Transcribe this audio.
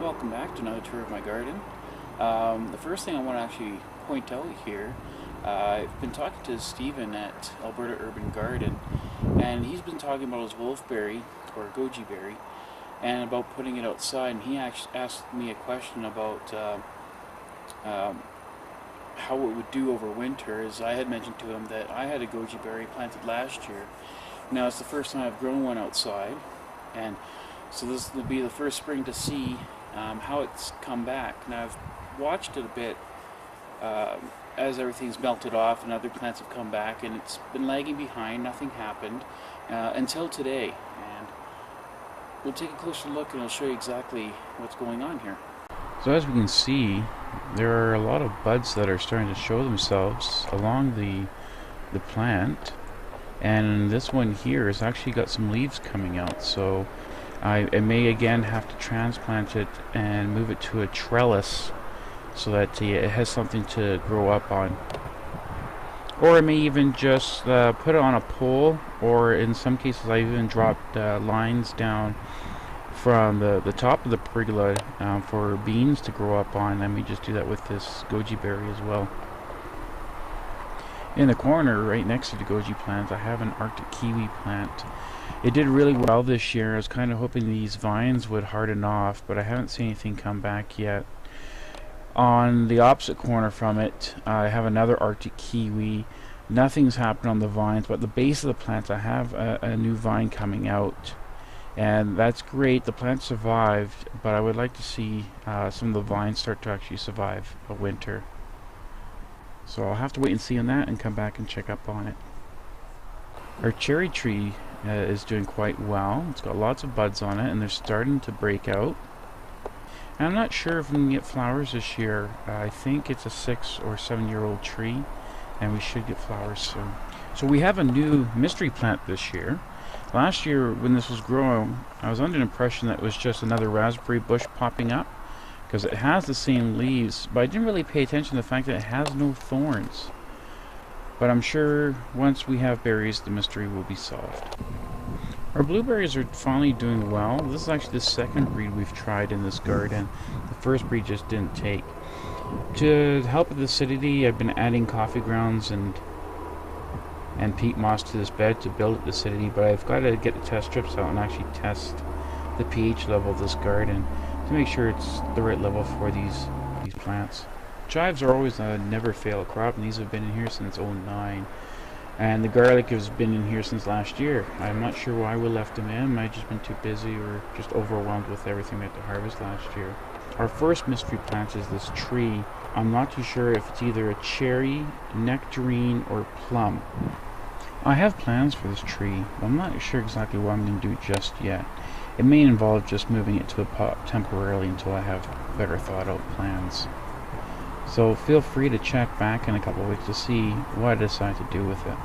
Welcome back to another tour of my garden. The first thing I want to actually point out here, I've been talking to Stephen at Alberta Urban Garden, and he's been talking about his wolfberry, or goji berry, and about putting it outside, and he actually asked me a question about how it would do over winter, as I had mentioned to him that I had a goji berry planted last year. Now it's the first time I've grown one outside, and so this will be the first spring to see how it's come back. Now I've watched it a bit as everything's melted off and other plants have come back, and it's been lagging behind. Nothing happened until today, and we'll take a closer look and I'll show you exactly what's going on here. So as we can see, there are a lot of buds that are starting to show themselves along the plant, and this one here has actually got some leaves coming out, so I may again have to transplant it and move it to a trellis so that it has something to grow up on. Or I may even just put it on a pole, or in some cases I even dropped lines down from the top of the pergola for beans to grow up on. I may just do that with this goji berry as well. In the corner, right next to the goji plant, I have an Arctic kiwi plant. It did really well this year. I was kind of hoping these vines would harden off, but I haven't seen anything come back yet. On the opposite corner from it, I have another Arctic kiwi. Nothing's happened on the vines, but at the base of the plant I have a new vine coming out, and that's great. The plant survived, but I would like to see some of the vines start to actually survive a winter. So I'll have to wait and see on that and come back and check up on it. Our cherry tree is doing quite well. It's got lots of buds on it and they're starting to break out. And I'm not sure if we can get flowers this year. I think it's a 6 or 7 year old tree, and we should get flowers soon. So we have a new mystery plant this year. Last year when this was growing, I was under the impression that it was just another raspberry bush popping up, because it has the same leaves, but I didn't really pay attention to the fact that it has no thorns. But I'm sure once we have berries, the mystery will be solved. Our blueberries are finally doing well. This is actually the second breed we've tried in this garden. The first breed just didn't take. To help with the acidity, I've been adding coffee grounds and peat moss to this bed to build up the acidity, but I've got to get the test strips out and actually test the pH level of this garden to make sure it's the right level for these plants. Chives are always a never fail crop, and these have been in here since '09. And the garlic has been in here since last year. I'm not sure why we left them in. I might have just been too busy or just overwhelmed with everything we had to harvest last year. Our first mystery plant is this tree. I'm not too sure if it's either a cherry, nectarine, or plum. I have plans for this tree, but I'm not sure exactly what I'm going to do just yet. It may involve just moving it to a pot temporarily until I have better thought out plans. So feel free to check back in a couple of weeks to see what I decide to do with it.